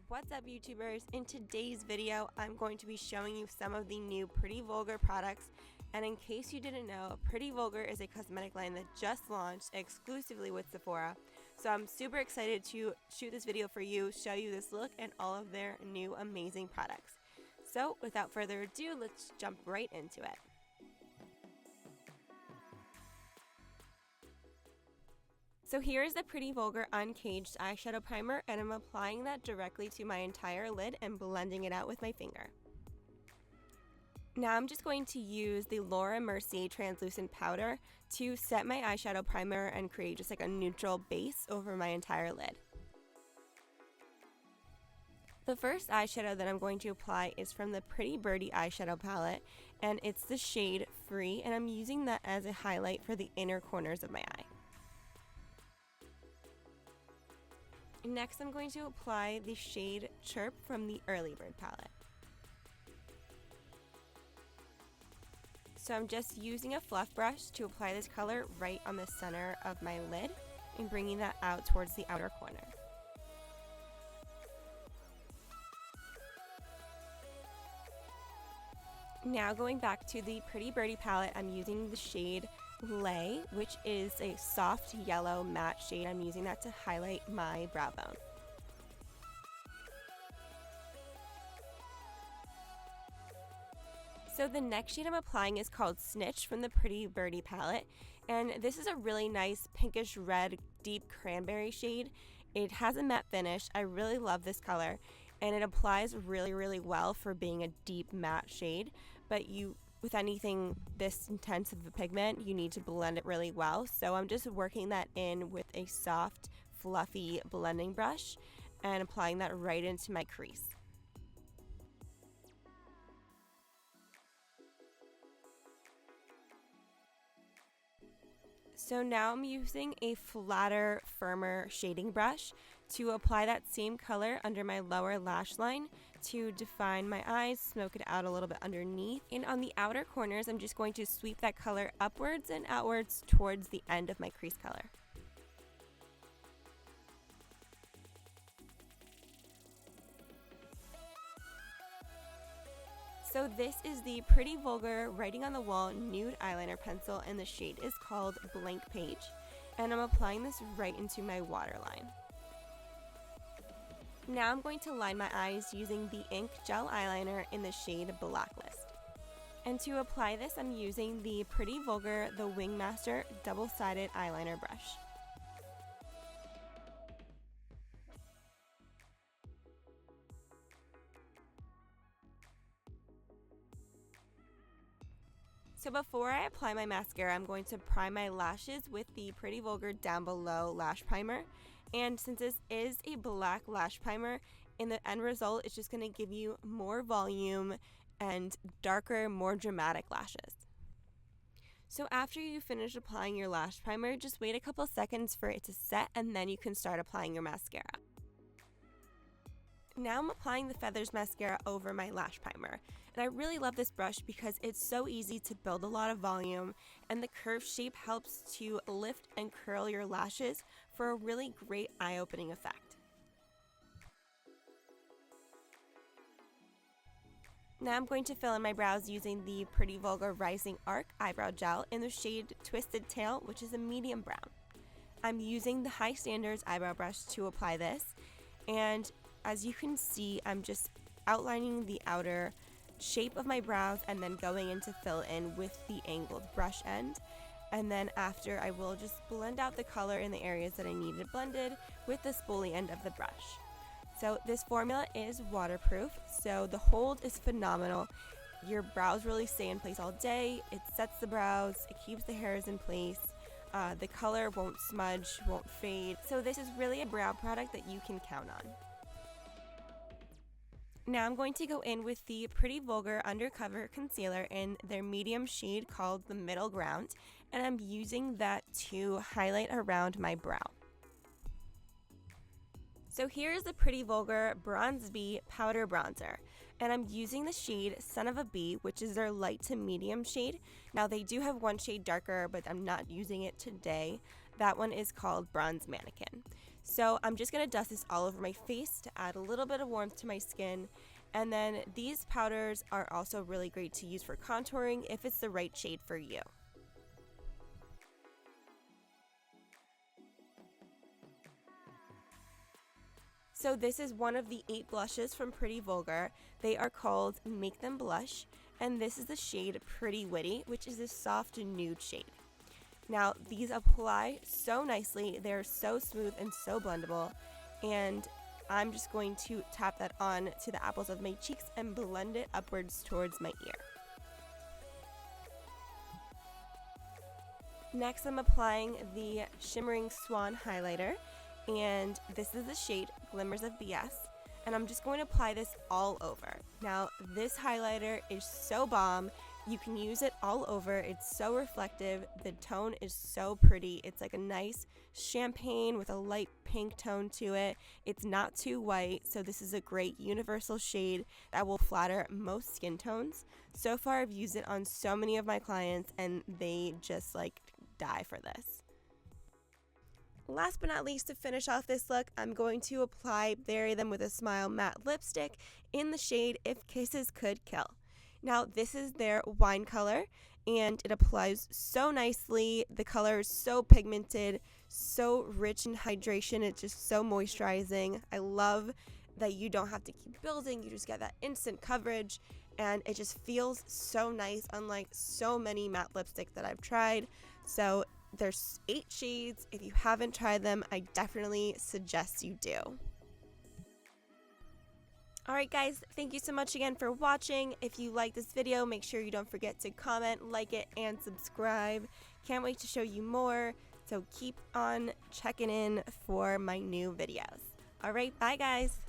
What's up, YouTubers? In today's video, I'm going to be showing you some of the new Pretty Vulgar products. And in case you didn't know, Pretty Vulgar is a cosmetic line that just launched exclusively with Sephora. So I'm super excited to shoot this video for you, show you this look and all of their new amazing products. So without further ado, let's jump right into it. So here is the Pretty Vulgar Uncaged Eyeshadow Primer, and I'm applying that directly to my entire lid and blending it out with my finger. Now I'm just going to use the Laura Mercier translucent powder to set my eyeshadow primer and create just like a neutral base over my entire lid. The first eyeshadow that I'm going to apply is from the Pretty Birdie eyeshadow palette, and it's the shade Free, and I'm using that as a highlight for the inner corners of my eye. Next, I'm going to apply the shade Chirp from the Early Bird palette. So I'm just using a fluff brush to apply this color right on the center of my lid and bringing that out towards the outer corner. Now going back to the Pretty Birdie palette, I'm using the shade Lay, which is a soft yellow matte shade. I'm using that to highlight my brow bone. So the next shade I'm applying is called Snitch from the Pretty Birdie palette, and this is a really nice pinkish red deep cranberry shade. It has a matte finish. I really love this color, and it applies really well for being a deep matte shade, but with anything this intense of a pigment, you need to blend it really well. So I'm just working that in with a soft, fluffy blending brush and applying that right into my crease. So now I'm using a flatter, firmer shading brush to apply that same color under my lower lash line to define my eyes, smoke it out a little bit underneath. And on the outer corners, I'm just going to sweep that color upwards and outwards towards the end of my crease color. So this is the Pretty Vulgar Writing on the Wall Nude Eyeliner Pencil, and the shade is called Blank Page. And I'm applying this right into my waterline. Now I'm going to line my eyes using the Ink Gel Eyeliner in the shade Blacklist. And to apply this, I'm using the Pretty Vulgar The Wingmaster Double-Sided Eyeliner Brush. So before I apply my mascara, I'm going to prime my lashes with the Pretty Vulgar Down Below Lash Primer. And since this is a black lash primer, in the end result, it's just going to give you more volume and darker, more dramatic lashes. So after you finish applying your lash primer, just wait a couple seconds for it to set, and then you can start applying your mascara. Now I'm applying the Feathers mascara over my lash primer, and I really love this brush because it's so easy to build a lot of volume, and the curved shape helps to lift and curl your lashes for a really great eye-opening effect. Now I'm going to fill in my brows using the Pretty Vulgar Rising Arc Eyebrow Gel in the shade Twisted Tail, which is a medium brown. I'm using the High Standards eyebrow brush to apply this, and as you can see, I'm just outlining the outer shape of my brows and then going in to fill in with the angled brush end. And then after, I will just blend out the color in the areas that I needed blended with the spoolie end of the brush. So this formula is waterproof, so the hold is phenomenal. Your brows really stay in place all day. It sets the brows, it keeps the hairs in place. The color won't smudge, won't fade. So this is really a brow product that you can count on. Now I'm going to go in with the Pretty Vulgar Undercover Concealer in their medium shade called the Middle Ground, and I'm using that to highlight around my brow. So here's the Pretty Vulgar Bronze Bee Powder Bronzer, and I'm using the shade Son of a Bee, which is their light to medium shade. Now they do have one shade darker, but I'm not using it today. That one is called Bronze Mannequin. So I'm just going to dust this all over my face to add a little bit of warmth to my skin. And then these powders are also really great to use for contouring if it's the right shade for you. So this is one of the 8 blushes from Pretty Vulgar. They are called Make Them Blush, and this is the shade Pretty Witty, which is a soft nude shade. Now these apply so nicely, they're so smooth and so blendable, and I'm just going to tap that on to the apples of my cheeks and blend it upwards towards my ear. Next, I'm applying the Shimmering Swan highlighter, and this is the shade Glimmers of BS, and I'm just going to apply this all over. Now, this highlighter is so bomb. You can use it all over. It's so reflective. The tone is so pretty. It's like a nice champagne with a light pink tone to it. It's not too white, so this is a great universal shade that will flatter most skin tones. So far, I've used it on so many of my clients, and they just like die for this. Last but not least, to finish off this look, I'm going to apply Bury Them With a Smile matte lipstick in the shade If Kisses Could Kill. Now, this is their wine color, and it applies so nicely. The color is so pigmented, so rich in hydration. It's just so moisturizing. I love that you don't have to keep building. You just get that instant coverage, and it just feels so nice, unlike so many matte lipsticks that I've tried. So there's 8 shades. If you haven't tried them, I definitely suggest you do. Alright guys, thank you so much again for watching. If you like this video, make sure you don't forget to comment, like it, and subscribe. Can't wait to show you more, so keep on checking in for my new videos. Alright, bye guys!